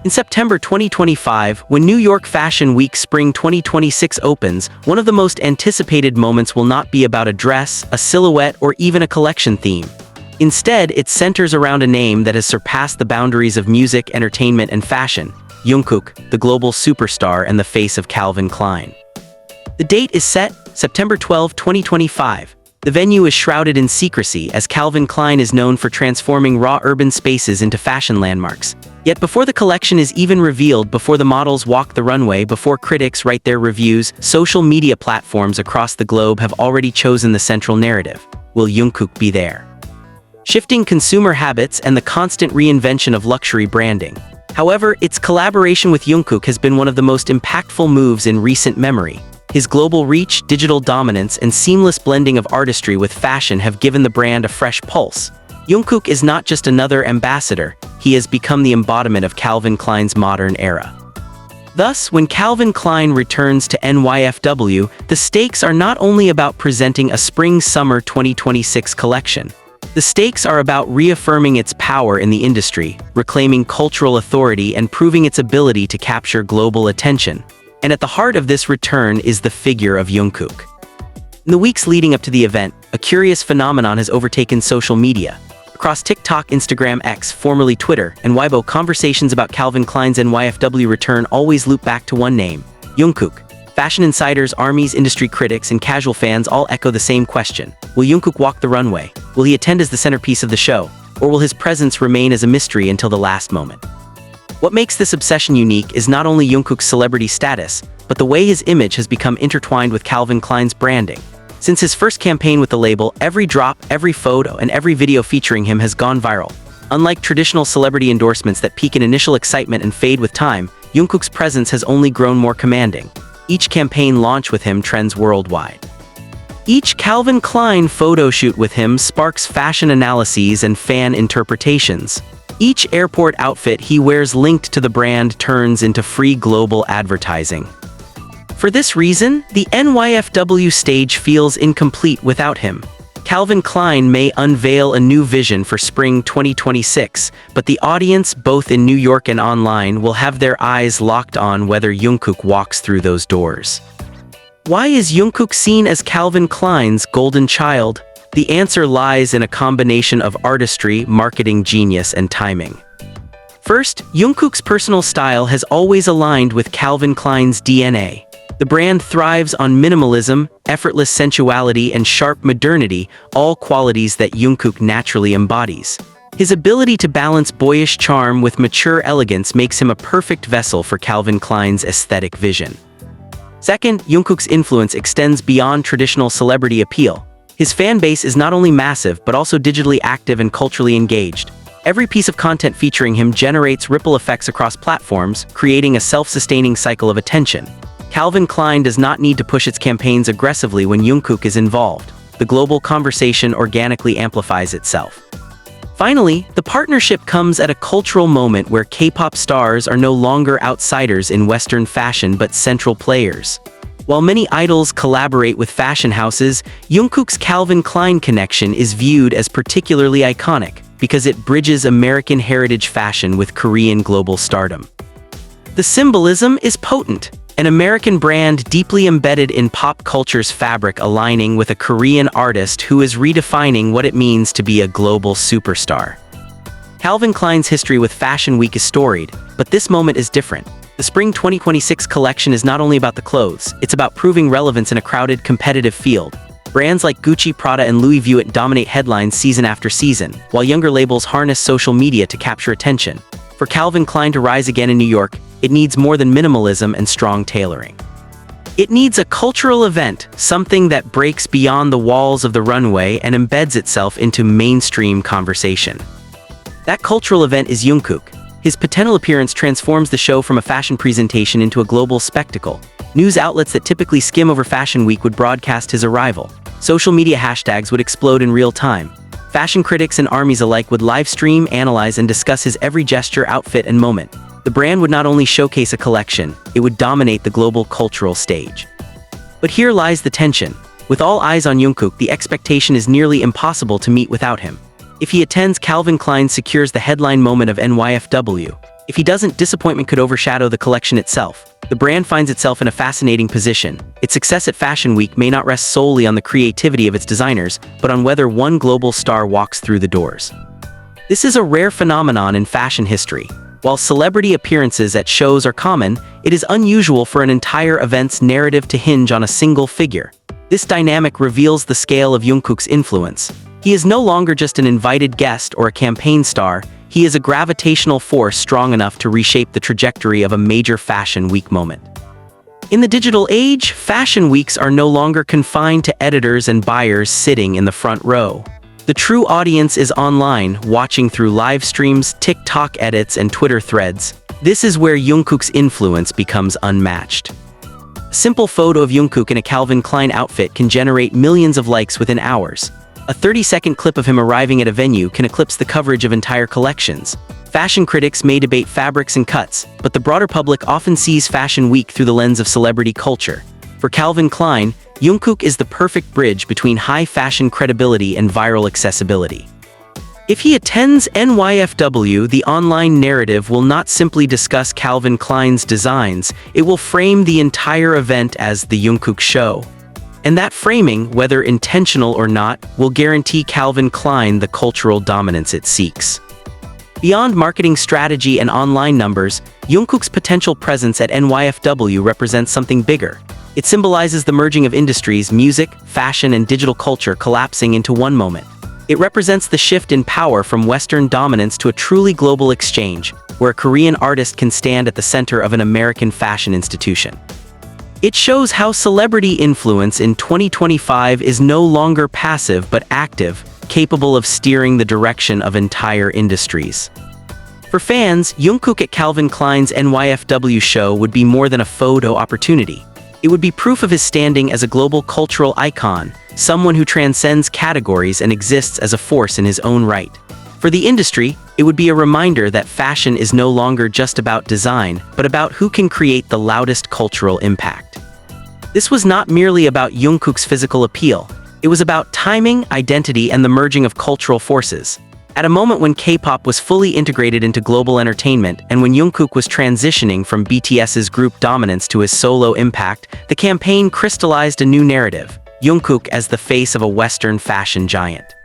In September 2025, when New York Fashion Week Spring 2026 opens, one of the most anticipated moments will not be about a dress, a silhouette, or even a collection theme. Instead, it centers around a name that has surpassed the boundaries of music, entertainment, and fashion: Jungkook, the global superstar and the face of Calvin Klein. The date is set, September 12, 2025. The venue is shrouded in secrecy, as Calvin Klein is known for transforming raw urban spaces into fashion landmarks. Yet before the collection is even revealed, before the models walk the runway, before critics write their reviews, social media platforms across the globe have already chosen the central narrative. Will Jungkook be there? Shifting consumer habits and the constant reinvention of luxury branding. However, its collaboration with Jungkook has been one of the most impactful moves in recent memory. His global reach, digital dominance, and seamless blending of artistry with fashion have given the brand a fresh pulse. Jungkook is not just another ambassador, he has become the embodiment of Calvin Klein's modern era. Thus, when Calvin Klein returns to NYFW, the stakes are not only about presenting a Spring-Summer 2026 collection. The stakes are about reaffirming its power in the industry, reclaiming cultural authority, and proving its ability to capture global attention. And at the heart of this return is the figure of Jungkook. In the weeks leading up to the event, a curious phenomenon has overtaken social media. Across TikTok, Instagram, X, formerly Twitter, and Weibo, conversations about Calvin Klein's NYFW return always loop back to one name: Jungkook. Fashion insiders, armies, industry critics, and casual fans all echo the same question: will Jungkook walk the runway? Will he attend as the centerpiece of the show? Or will his presence remain as a mystery until the last moment? What makes this obsession unique is not only Jungkook's celebrity status, but the way his image has become intertwined with Calvin Klein's branding. Since his first campaign with the label, every drop, every photo, and every video featuring him has gone viral. Unlike traditional celebrity endorsements that peak in initial excitement and fade with time, Jungkook's presence has only grown more commanding. Each campaign launch with him trends worldwide. Each Calvin Klein photo shoot with him sparks fashion analyses and fan interpretations. Each airport outfit he wears linked to the brand turns into free global advertising. For this reason, the NYFW stage feels incomplete without him. Calvin Klein may unveil a new vision for Spring 2026, but the audience, both in New York and online, will have their eyes locked on whether Jungkook walks through those doors. Why is Jungkook seen as Calvin Klein's golden child? The answer lies in a combination of artistry, marketing genius, and timing. First, Jungkook's personal style has always aligned with Calvin Klein's DNA. The brand thrives on minimalism, effortless sensuality, and sharp modernity, all qualities that Jungkook naturally embodies. His ability to balance boyish charm with mature elegance makes him a perfect vessel for Calvin Klein's aesthetic vision. Second, Jungkook's influence extends beyond traditional celebrity appeal. His fan base is not only massive but also digitally active and culturally engaged. Every piece of content featuring him generates ripple effects across platforms, creating a self-sustaining cycle of attention. Calvin Klein does not need to push its campaigns aggressively when Jungkook is involved. The global conversation organically amplifies itself. Finally, the partnership comes at a cultural moment where K-pop stars are no longer outsiders in Western fashion but central players. While many idols collaborate with fashion houses, Jungkook's Calvin Klein connection is viewed as particularly iconic because it bridges American heritage fashion with Korean global stardom. The symbolism is potent. An American brand deeply embedded in pop culture's fabric aligning with a Korean artist who is redefining what it means to be a global superstar. Calvin Klein's history with Fashion Week is storied, but this moment is different. The Spring 2026 collection is not only about the clothes, it's about proving relevance in a crowded, competitive field. Brands like Gucci, Prada, and Louis Vuitton dominate headlines season after season, while younger labels harness social media to capture attention. For Calvin Klein to rise again in New York, it needs more than minimalism and strong tailoring. It needs a cultural event, something that breaks beyond the walls of the runway and embeds itself into mainstream conversation. That cultural event is Jungkook. His potential appearance transforms the show from a fashion presentation into a global spectacle. News outlets that typically skim over Fashion Week would broadcast his arrival. Social media hashtags would explode in real time. Fashion critics and armies alike would live stream, analyze, and discuss his every gesture, outfit, and moment. The brand would not only showcase a collection, it would dominate the global cultural stage. But here lies the tension. With all eyes on Jungkook, the expectation is nearly impossible to meet without him. If he attends, Calvin Klein secures the headline moment of NYFW. If he doesn't, disappointment could overshadow the collection itself. The brand finds itself in a fascinating position. Its success at Fashion Week may not rest solely on the creativity of its designers, but on whether one global star walks through the doors. This is a rare phenomenon in fashion history. While celebrity appearances at shows are common, it is unusual for an entire event's narrative to hinge on a single figure. This dynamic reveals the scale of Jungkook's influence. He is no longer just an invited guest or a campaign star, he is a gravitational force strong enough to reshape the trajectory of a major Fashion Week moment. In the digital age, Fashion Weeks are no longer confined to editors and buyers sitting in the front row. The true audience is online, watching through live streams, TikTok edits, and Twitter threads. This is where Jungkook's influence becomes unmatched. A simple photo of Jungkook in a Calvin Klein outfit can generate millions of likes within hours. A 30-second clip of him arriving at a venue can eclipse the coverage of entire collections. Fashion critics may debate fabrics and cuts, but the broader public often sees Fashion Week through the lens of celebrity culture. For Calvin Klein, Jungkook is the perfect bridge between high fashion credibility and viral accessibility. If he attends NYFW, the online narrative will not simply discuss Calvin Klein's designs, it will frame the entire event as the Jungkook show. And that framing, whether intentional or not, will guarantee Calvin Klein the cultural dominance it seeks. Beyond marketing strategy and online numbers, Jungkook's potential presence at NYFW represents something bigger. It symbolizes the merging of industries, music, fashion, and digital culture collapsing into one moment. It represents the shift in power from Western dominance to a truly global exchange, where a Korean artist can stand at the center of an American fashion institution. It shows how celebrity influence in 2025 is no longer passive but active, capable of steering the direction of entire industries. For fans, Jungkook at Calvin Klein's NYFW show would be more than a photo opportunity. It would be proof of his standing as a global cultural icon, someone who transcends categories and exists as a force in his own right. For the industry, it would be a reminder that fashion is no longer just about design, but about who can create the loudest cultural impact. This was not merely about Jungkook's physical appeal. It was about timing, identity, and the merging of cultural forces. At a moment when K-pop was fully integrated into global entertainment, and when Jungkook was transitioning from BTS's group dominance to his solo impact, the campaign crystallized a new narrative, Jungkook as the face of a Western fashion giant.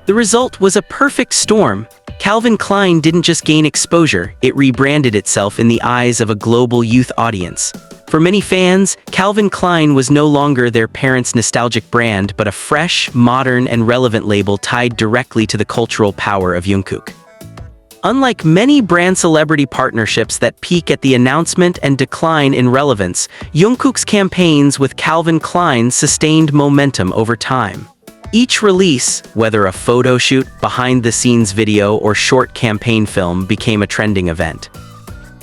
The result was a perfect storm. Calvin Klein didn't just gain exposure, it rebranded itself in the eyes of a global youth audience. For many fans, Calvin Klein was no longer their parents' nostalgic brand, but a fresh, modern, and relevant label tied directly to the cultural power of Jungkook. Unlike many brand-celebrity partnerships that peak at the announcement and decline in relevance, Jungkook's campaigns with Calvin Klein sustained momentum over time. Each release, whether a photo shoot, behind-the-scenes video, or short campaign film, became a trending event.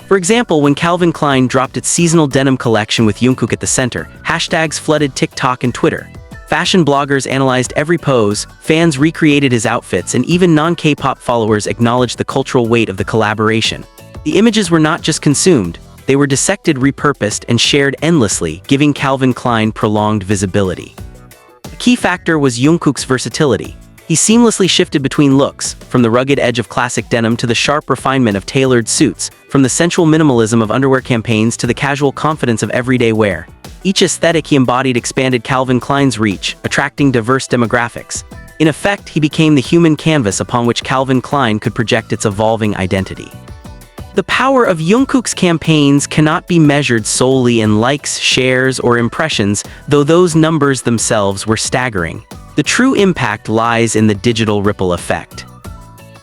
For example, when Calvin Klein dropped its seasonal denim collection with Jungkook at the center, hashtags flooded TikTok and Twitter. Fashion bloggers analyzed every pose, fans recreated his outfits, and even non-K-pop followers acknowledged the cultural weight of the collaboration. The images were not just consumed, they were dissected, repurposed, and shared endlessly, giving Calvin Klein prolonged visibility. A key factor was Jungkook's versatility. He seamlessly shifted between looks, from the rugged edge of classic denim to the sharp refinement of tailored suits, from the sensual minimalism of underwear campaigns to the casual confidence of everyday wear. Each aesthetic he embodied expanded Calvin Klein's reach, attracting diverse demographics. In effect, he became the human canvas upon which Calvin Klein could project its evolving identity. The power of Jungkook's campaigns cannot be measured solely in likes, shares, or impressions, though those numbers themselves were staggering. The true impact lies in the digital ripple effect.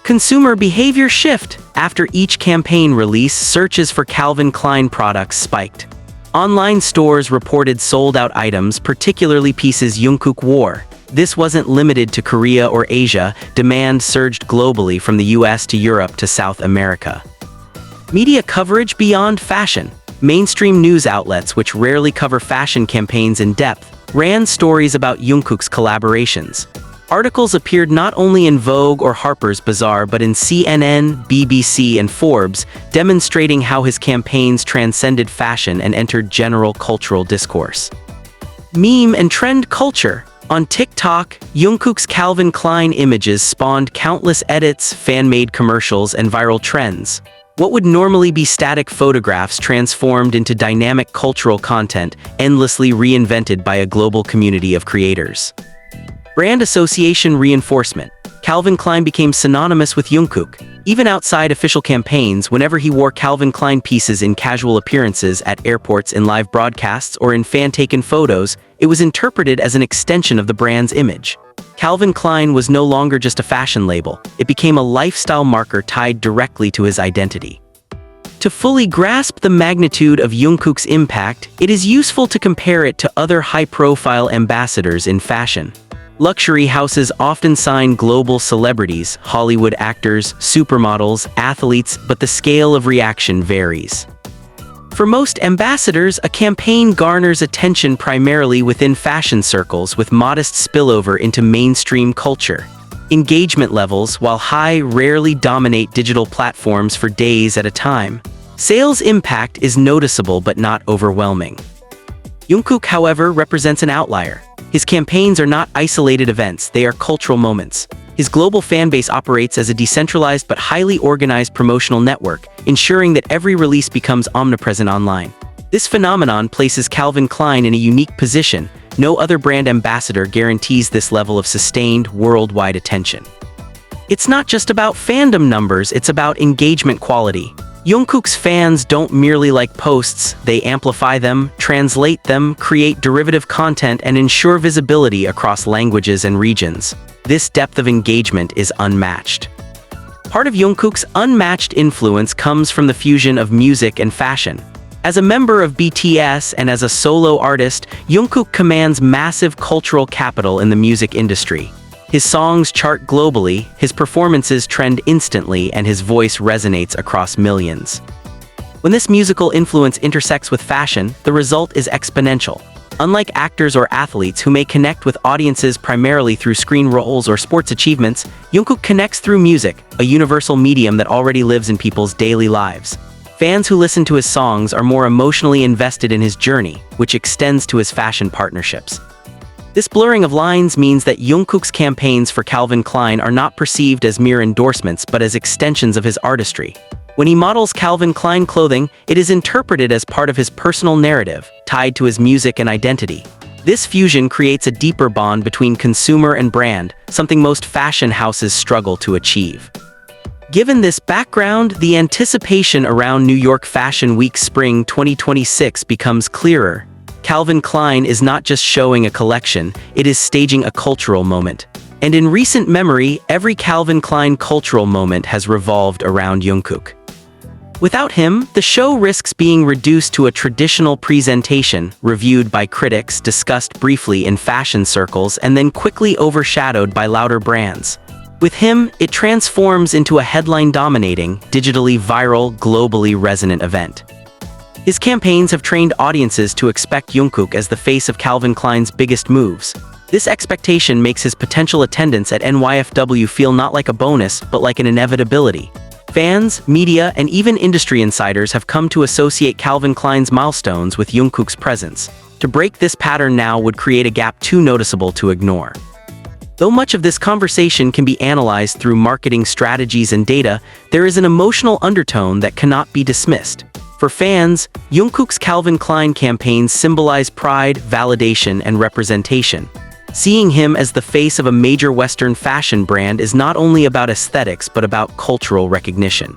Consumer behavior shift. After each campaign release, searches for Calvin Klein products spiked. Online stores reported sold-out items, particularly pieces Jungkook wore. This wasn't limited to Korea or Asia. Demand surged globally from the US to Europe to South America. Media coverage beyond fashion. Mainstream news outlets, which rarely cover fashion campaigns in depth, ran stories about Jungkook's collaborations. Articles appeared not only in Vogue or Harper's Bazaar but in CNN, BBC, and Forbes, demonstrating how his campaigns transcended fashion and entered general cultural discourse. Meme and trend culture. On TikTok, Jungkook's Calvin Klein images spawned countless edits, fan-made commercials, and viral trends. What would normally be static photographs transformed into dynamic cultural content, endlessly reinvented by a global community of creators. Brand association reinforcement. Calvin Klein became synonymous with Jungkook. Even outside official campaigns, whenever he wore Calvin Klein pieces in casual appearances at airports, in live broadcasts, or in fan-taken photos, it was interpreted as an extension of the brand's image. Calvin Klein was no longer just a fashion label. It became a lifestyle marker tied directly to his identity. To fully grasp the magnitude of Jungkook's impact, it is useful to compare it to other high-profile ambassadors in fashion. Luxury houses often sign global celebrities, Hollywood actors, supermodels, athletes, but the scale of reaction varies. For most ambassadors, a campaign garners attention primarily within fashion circles, with modest spillover into mainstream culture. Engagement levels, while high, rarely dominate digital platforms for days at a time. Sales impact is noticeable but not overwhelming. Jungkook, however, represents an outlier. His campaigns are not isolated events, they are cultural moments. His global fanbase operates as a decentralized but highly organized promotional network, ensuring that every release becomes omnipresent online. This phenomenon places Calvin Klein in a unique position. No other brand ambassador guarantees this level of sustained, worldwide attention. It's not just about fandom numbers, it's about engagement quality. Jungkook's fans don't merely like posts, they amplify them, translate them, create derivative content, and ensure visibility across languages and regions. This depth of engagement is unmatched. Part of Jungkook's unmatched influence comes from the fusion of music and fashion. As a member of BTS and as a solo artist, Jungkook commands massive cultural capital in the music industry. His songs chart globally, his performances trend instantly, and his voice resonates across millions. When this musical influence intersects with fashion, the result is exponential. Unlike actors or athletes who may connect with audiences primarily through screen roles or sports achievements, Jungkook connects through music, a universal medium that already lives in people's daily lives. Fans who listen to his songs are more emotionally invested in his journey, which extends to his fashion partnerships. This blurring of lines means that Jungkook's campaigns for Calvin Klein are not perceived as mere endorsements but as extensions of his artistry. When he models Calvin Klein clothing, it is interpreted as part of his personal narrative, tied to his music and identity. This fusion creates a deeper bond between consumer and brand, something most fashion houses struggle to achieve. Given this background, the anticipation around New York Fashion Week Spring 2026 becomes clearer. Calvin Klein is not just showing a collection, it is staging a cultural moment. And in recent memory, every Calvin Klein cultural moment has revolved around Jungkook. Without him, the show risks being reduced to a traditional presentation, reviewed by critics, discussed briefly in fashion circles, and then quickly overshadowed by louder brands. With him, it transforms into a headline-dominating, digitally viral, globally resonant event. His campaigns have trained audiences to expect Jungkook as the face of Calvin Klein's biggest moves. This expectation makes his potential attendance at NYFW feel not like a bonus, but like an inevitability. Fans, media, and even industry insiders have come to associate Calvin Klein's milestones with Jungkook's presence. To break this pattern now would create a gap too noticeable to ignore. Though much of this conversation can be analyzed through marketing strategies and data, there is an emotional undertone that cannot be dismissed. For fans, Jungkook's Calvin Klein campaigns symbolize pride, validation, and representation. Seeing him as the face of a major Western fashion brand is not only about aesthetics but about cultural recognition.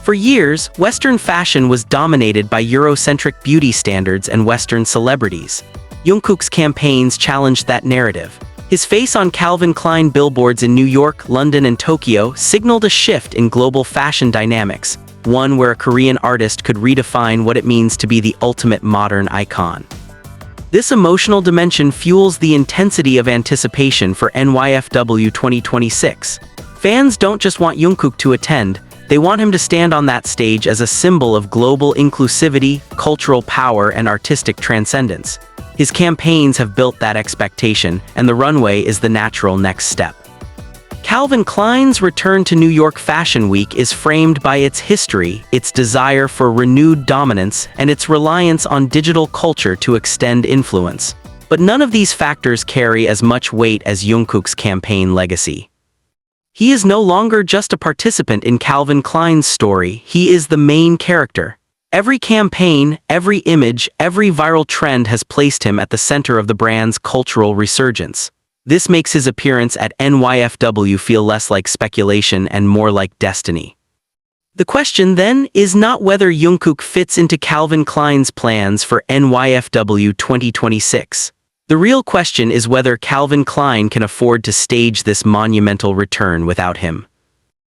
For years, Western fashion was dominated by Eurocentric beauty standards and Western celebrities. Jungkook's campaigns challenged that narrative. His face on Calvin Klein billboards in New York, London, and Tokyo signaled a shift in global fashion dynamics, one where a Korean artist could redefine what it means to be the ultimate modern icon. This emotional dimension fuels the intensity of anticipation for NYFW 2026. Fans don't just want Jungkook to attend, they want him to stand on that stage as a symbol of global inclusivity, cultural power, and artistic transcendence. His campaigns have built that expectation, and the runway is the natural next step. Calvin Klein's return to New York Fashion Week is framed by its history, its desire for renewed dominance, and its reliance on digital culture to extend influence. But none of these factors carry as much weight as Jungkook's campaign legacy. He is no longer just a participant in Calvin Klein's story, he is the main character. Every campaign, every image, every viral trend has placed him at the center of the brand's cultural resurgence. This makes his appearance at NYFW feel less like speculation and more like destiny. The question, then, is not whether Jungkook fits into Calvin Klein's plans for NYFW 2026. The real question is whether Calvin Klein can afford to stage this monumental return without him.